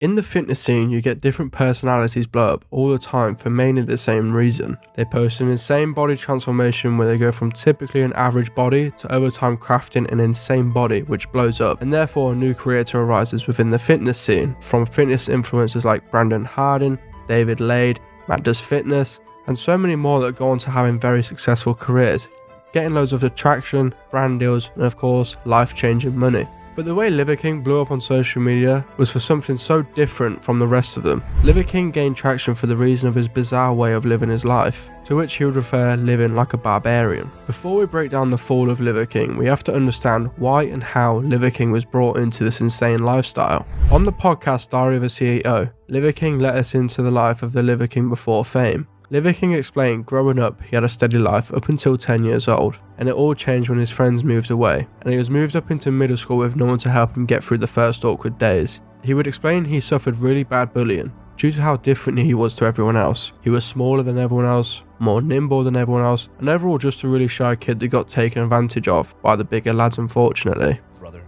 In the fitness scene, you get different personalities blow up all the time for mainly the same reason. They post an insane body transformation where they go from typically an average body to over time crafting an insane body which blows up, and therefore a new creator arises within the fitness scene, from fitness influencers like Brandon Hardin, David Lade, Matt Does Fitness, and so many more that go on to having very successful careers, getting loads of attraction, brand deals, and of course, life-changing money. But the way Liver King blew up on social media was for something so different from the rest of them. Liver King gained traction for the reason of his bizarre way of living his life, to which he would refer living like a barbarian. Before we break down the fall of Liver King, we have to understand why and how Liver King was brought into this insane lifestyle. On the podcast Diary of a CEO, Liver King let us into the life of the Liver King before fame. Liver King explained growing up he had a steady life up until 10 years old, and it all changed when his friends moved away, and he was moved up into middle school with no one to help him get through the first awkward days. He would explain he suffered really bad bullying, due to how different he was to everyone else. He was smaller than everyone else, more nimble than everyone else, and overall just a really shy kid that got taken advantage of by the bigger lads, unfortunately. Brother.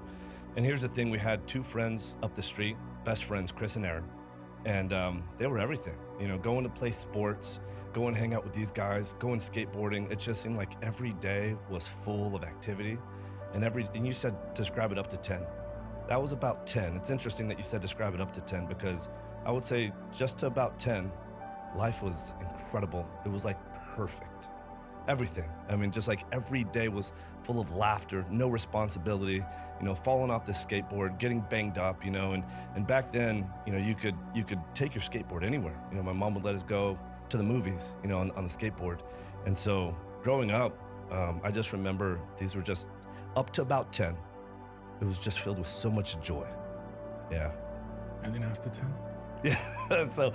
And here's the thing, we had two friends up the street, best friends, Chris and Aaron, and they were everything. You know, going to play sports, go and hang out with these guys, go and skateboarding. It just seemed like every day was full of activity. And you said describe it up to 10. That was about 10. It's interesting that you said describe it up to 10 because I would say just to about 10, life was incredible. It was like perfect. Everything. I mean, just like every day was full of laughter, no responsibility, you know, falling off the skateboard, getting banged up, you know, and back then, you know, you could take your skateboard anywhere. You know, my mom would let us go to the movies, you know, on the skateboard. And so growing up, I just remember these were just up to about 10. It was just filled with so much joy. Yeah. And then after 10? Yeah. So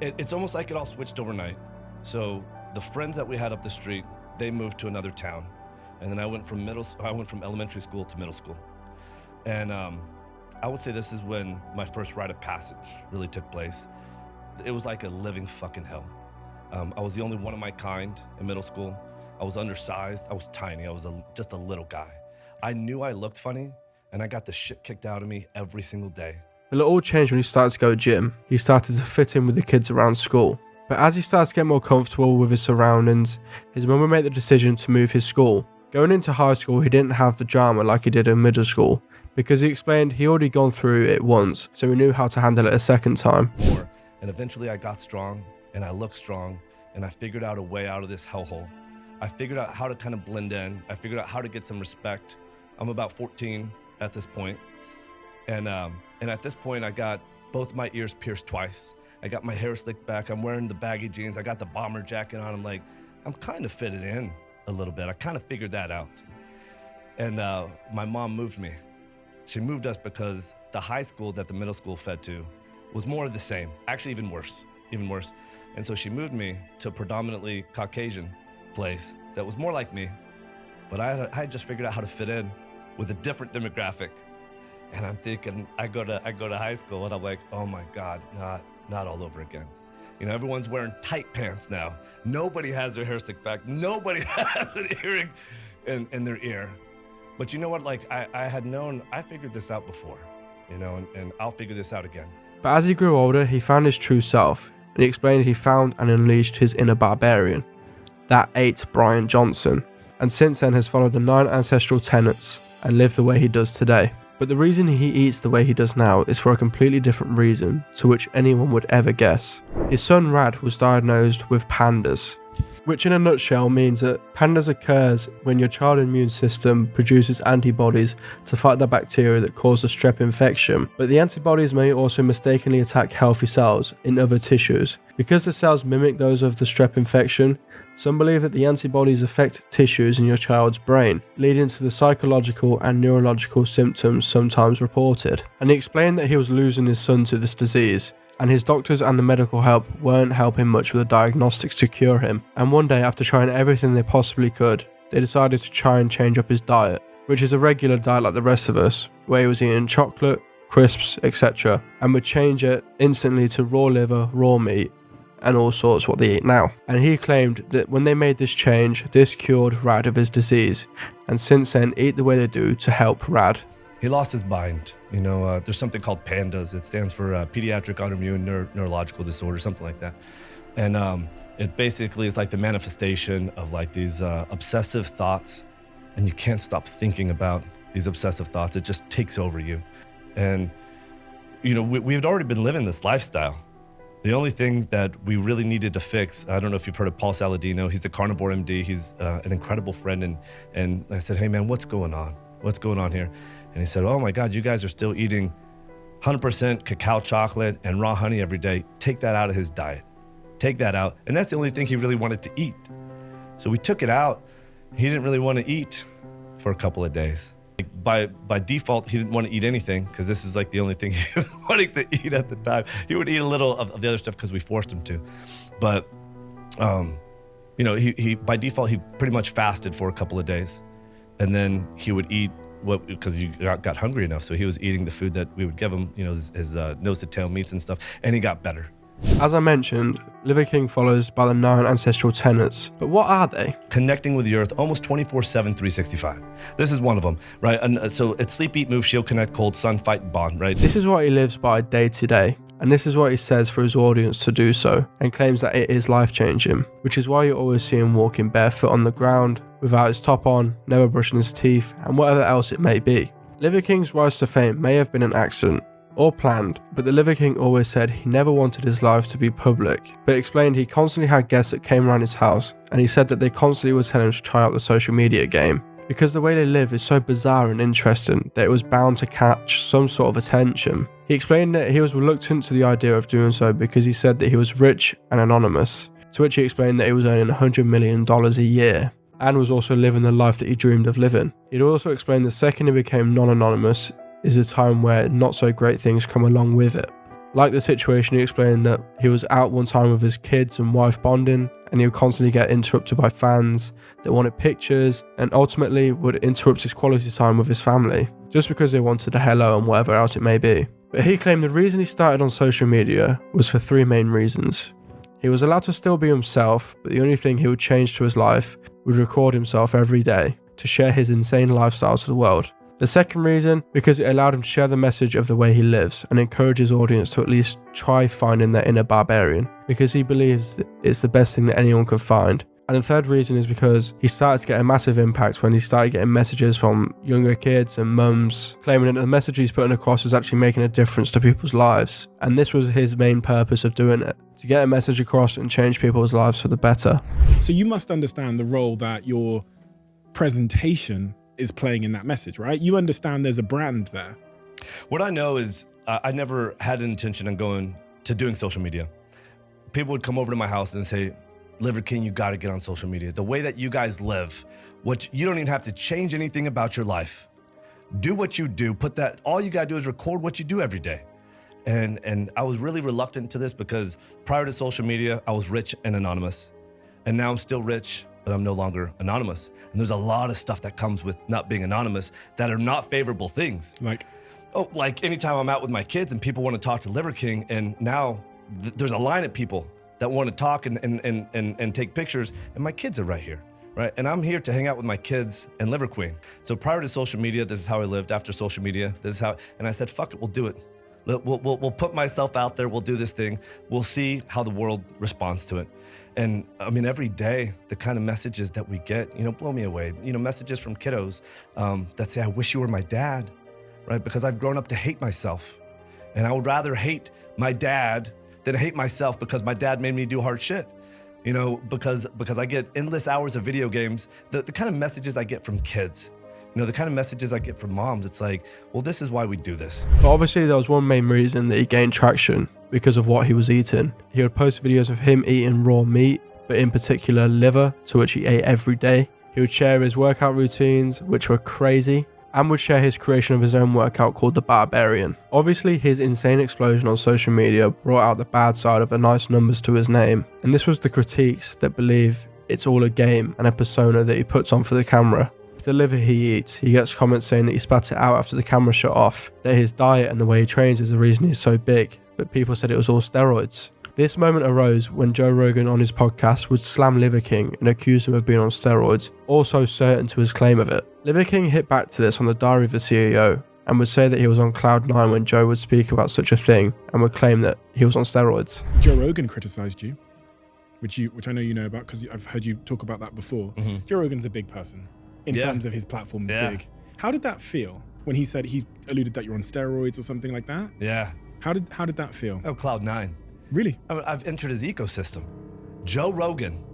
it's almost like it all switched overnight. So the friends that we had up the street, they moved to another town. And then I went from elementary school to middle school. And I would say this is when my first rite of passage really took place. It was like a living fucking hell. I was the only one of my kind in middle school. I was undersized, I was tiny, I was just a little guy. I knew I looked funny, and I got the shit kicked out of me every single day. Well, it all changed when he started to go gym. He started to fit in with the kids around school. But as he started to get more comfortable with his surroundings, his mum would make the decision to move his school. Going into high school, he didn't have the drama like he did in middle school, because he explained he already gone through it once, so he knew how to handle it a second time. And eventually I got strong, and I looked strong, and I figured out a way out of this hellhole. I figured out how to kind of blend in. I figured out how to get some respect. I'm about 14 at this point. And at this point, I got both my ears pierced twice. I got my hair slicked back. I'm wearing the baggy jeans. I got the bomber jacket on. I'm kind of fitted in a little bit. I kind of figured that out. And my mom moved me. She moved us because the high school that the middle school fed to was more of the same, actually even worse. And so she moved me to a predominantly Caucasian place that was more like me, but I had just figured out how to fit in with a different demographic. And I'm thinking, I go to high school and I'm like, oh my God, not all over again. You know, everyone's wearing tight pants now. Nobody has their hair slicked back. Nobody has an earring in their ear. But you know what, like I had known, I figured this out before, you know, and I'll figure this out again. But as he grew older, he found his true self, and he explained he found and unleashed his inner barbarian. That ate Brian Johnson, and since then has followed the 9 ancestral tenets and lived the way he does today. But the reason he eats the way he does now is for a completely different reason to which anyone would ever guess. His son Rad was diagnosed with pandas, which in a nutshell means that pandas occurs when your child's immune system produces antibodies to fight the bacteria that cause the strep infection, but the antibodies may also mistakenly attack healthy cells in other tissues. Because the cells mimic those of the strep infection, some believe that the antibodies affect tissues in your child's brain, leading to the psychological and neurological symptoms sometimes reported. And he explained that he was losing his son to this disease, and his doctors and the medical help weren't helping much with the diagnostics to cure him. And one day, after trying everything they possibly could, they decided to try and change up his diet, which is a regular diet like the rest of us, where he was eating chocolate, crisps, etc., and would change it instantly to raw liver, raw meat, and all sorts what they eat now. And he claimed that when they made this change, this cured Rad of his disease, and since then eat the way they do to help Rad. He lost his mind. There's something called PANDAS. It stands for Pediatric Autoimmune Neurological Disorder, something like that. And it basically is like the manifestation of like these obsessive thoughts, and you can't stop thinking about these obsessive thoughts. It just takes over you. And, we've already been living this lifestyle. The only thing that we really needed to fix, I don't know if you've heard of Paul Saladino. He's a carnivore MD. He's an incredible friend. And I said, hey man, what's going on? What's going on here? And he said, oh my God, you guys are still eating 100% cacao chocolate and raw honey every day. Take that out of his diet. Take that out. And that's the only thing he really wanted to eat. So we took it out. He didn't really want to eat for a couple of days. By default, he didn't want to eat anything because this is like the only thing he was wanting to eat at the time. He would eat a little of the other stuff because we forced him to. But, he by default, he pretty much fasted for a couple of days. And then he would eat because he got hungry enough. So he was eating the food that we would give him, his nose to tail meats and stuff. And he got better. As I mentioned, Liver King follows by the 9 ancestral tenets, but what are they? Connecting with the earth almost 24/7, 365. This is one of them, right? And so it's sleep, eat, move, shield, connect, cold, sun, fight, bond, right? This is what he lives by day to day, and this is what he says for his audience to do so, and claims that it is life-changing, which is why you always see him walking barefoot on the ground, without his top on, never brushing his teeth, and whatever else it may be. Liver King's rise to fame may have been an accident, or planned, but the Liver King always said he never wanted his life to be public, but explained he constantly had guests that came around his house, and he said that they constantly would tell him to try out the social media game, because the way they live is so bizarre and interesting that it was bound to catch some sort of attention. He explained that he was reluctant to the idea of doing so because he said that he was rich and anonymous, to which he explained that he was earning $100 million a year, and was also living the life that he dreamed of living. He'd also explained the second he became non-anonymous is a time where not so great things come along with it. Like the situation, he explained that he was out one time with his kids and wife bonding, and he would constantly get interrupted by fans that wanted pictures, and ultimately would interrupt his quality time with his family, just because they wanted a hello and whatever else it may be. But he claimed the reason he started on social media was for 3 main reasons. He was allowed to still be himself, but the only thing he would change to his life would record himself every day to share his insane lifestyle to the world. The second reason, because it allowed him to share the message of the way he lives and encourage his audience to at least try finding their inner barbarian, because he believes it's the best thing that anyone could find. And the third reason is because he started to get a massive impact when he started getting messages from younger kids and mums claiming that the message he's putting across is actually making a difference to people's lives. And this was his main purpose of doing it, to get a message across and change people's lives for the better. So you must understand the role that your presentation is playing in that message, right? You understand there's a brand there. What I know is I never had an intention of going to doing social media. People would come over to my house and say, Liver King, you gotta get on social media. The way that you guys live, you don't even have to change anything about your life. Do what you do, all you gotta do is record what you do every day. And I was really reluctant to this because prior to social media, I was rich and anonymous. And now I'm still rich, but I'm no longer anonymous. And there's a lot of stuff that comes with not being anonymous that are not favorable things. Like anytime I'm out with my kids and people want to talk to Liver King, and now there's a line of people that want to talk and take pictures, and my kids are right here, right? And I'm here to hang out with my kids and Liver Queen. So prior to social media, this is how I lived. After social media, this is how, and I said, fuck it, we'll do it. We'll put myself out there, we'll do this thing. We'll see how the world responds to it. And I mean, every day, the kind of messages that we get, blow me away. Messages from kiddos that say, I wish you were my dad, right? Because I've grown up to hate myself. And I would rather hate my dad than hate myself because my dad made me do hard shit. Because I get endless hours of video games, the kind of messages I get from kids, the kind of messages I get from moms, it's like, well, this is why we do this. But obviously there was one main reason that he gained traction, because of what he was eating. He would post videos of him eating raw meat, but in particular liver, to which he ate every day. He would share his workout routines, which were crazy, and would share his creation of his own workout called the Barbarian. Obviously, his insane explosion on social media brought out the bad side of the nice numbers to his name, and this was the critiques that believe it's all a game and a persona that he puts on for the camera. The liver he eats, he gets comments saying that he spat it out after the camera shut off, that his diet and the way he trains is the reason he's so big, but people said it was all steroids. This moment arose when Joe Rogan on his podcast would slam Liver King and accuse him of being on steroids, also certain to his claim of it. Liver King hit back to this on the Diary of the CEO, and would say that he was on cloud 9 when Joe would speak about such a thing and would claim that he was on steroids. Joe Rogan criticized you, which I know you know about because I've heard you talk about that before. Joe Rogan's a big person in terms of his platform is big. How did that feel when he said, he alluded that you're on steroids or something like that? Yeah. How did that feel? Oh, cloud 9. Really? I've entered his ecosystem. Joe Rogan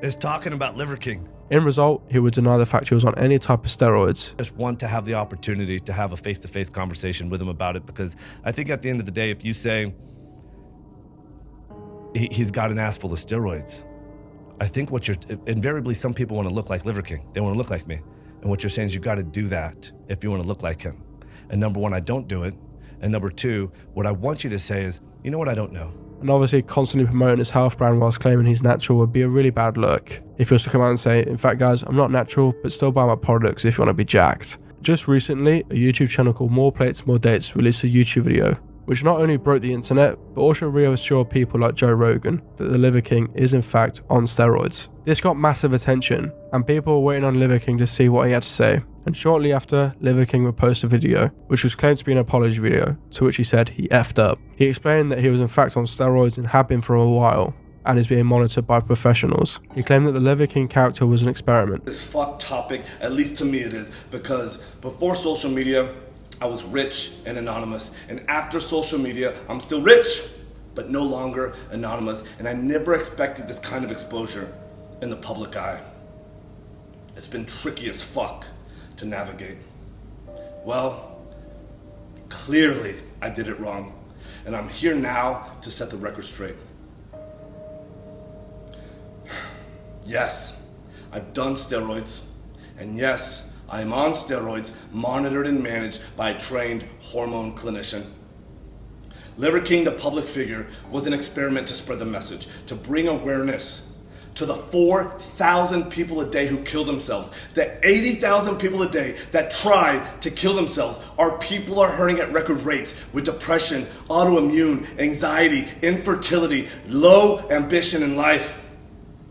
is talking about Liver King. In result, he would deny the fact he was on any type of steroids. Just want to have the opportunity to have a face-to-face conversation with him about it, because I think at the end of the day, if you say he's got an ass full of steroids, I think invariably some people want to look like Liver King. They want to look like me. And what you're saying is you got to do that if you want to look like him. And number one, I don't do it. And number two, what I want you to say is, you know what, I don't know. And obviously constantly promoting his health brand whilst claiming he's natural would be a really bad look. If he was to come out and say, in fact guys, I'm not natural, but still buy my products if you want to be jacked. Just recently, a YouTube channel called More Plates, More Dates released a YouTube video, which not only broke the internet, but also reassured people like Joe Rogan that the Liver King is in fact on steroids. This got massive attention, and people were waiting on Liver King to see what he had to say. And shortly after, Liver King would post a video, which was claimed to be an apology video, to which he said he effed up. He explained that he was in fact on steroids and had been for a while, and is being monitored by professionals. He claimed that the Liver King character was an experiment. This fucked topic, at least to me it is, because before social media, I was rich and anonymous, and after social media, I'm still rich, but no longer anonymous, and I never expected this kind of exposure in the public eye. It's been tricky as fuck to navigate. Well, clearly I did it wrong, and I'm here now to set the record straight. Yes, I've done steroids, and yes, I am on steroids, monitored and managed by a trained hormone clinician. Liver King, the public figure, was an experiment to spread the message, to bring awareness to the 4,000 people a day who kill themselves, the 80,000 people a day that try to kill themselves. Our people are hurting at record rates with depression, autoimmune, anxiety, infertility, low ambition in life.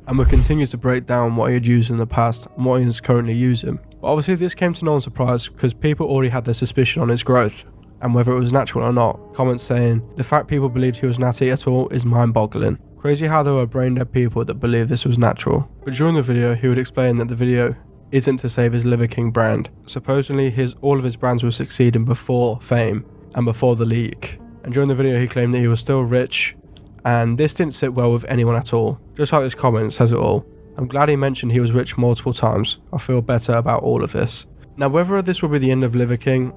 And would continue to break down what he had used in the past and what he is currently using. But obviously this came to no one's surprise because people already had their suspicion on his growth and whether it was natural or not. Comments saying, the fact people believed he was natty at all is mind-boggling. Crazy how there were brain-dead people that believed this was natural. But during the video, he would explain that the video isn't to save his Liver King brand. Supposedly, all of his brands were succeeding before fame and before the leak. And during the video, he claimed that he was still rich, and this didn't sit well with anyone at all. Just like his comment says it all. I'm glad he mentioned he was rich multiple times. I feel better about all of this. Now, whether this will be the end of Liver King,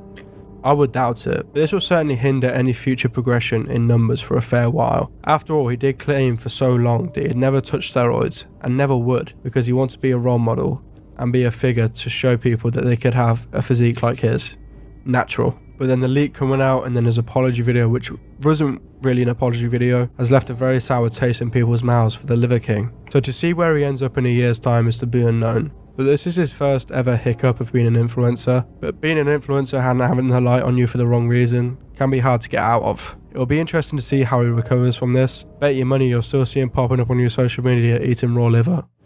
I would doubt it, but this will certainly hinder any future progression in numbers for a fair while. After all, he did claim for so long that he had never touched steroids, and never would, because he wanted to be a role model and be a figure to show people that they could have a physique like his. Natural. But then the leak coming out and then his apology video, which wasn't really an apology video, has left a very sour taste in people's mouths for the Liver King. So to see where he ends up in a year's time is to be unknown. But this is his first ever hiccup of being an influencer. But being an influencer and having the light on you for the wrong reason can be hard to get out of. It'll be interesting to see how he recovers from this. Bet your money you'll still see him popping up on your social media eating raw liver.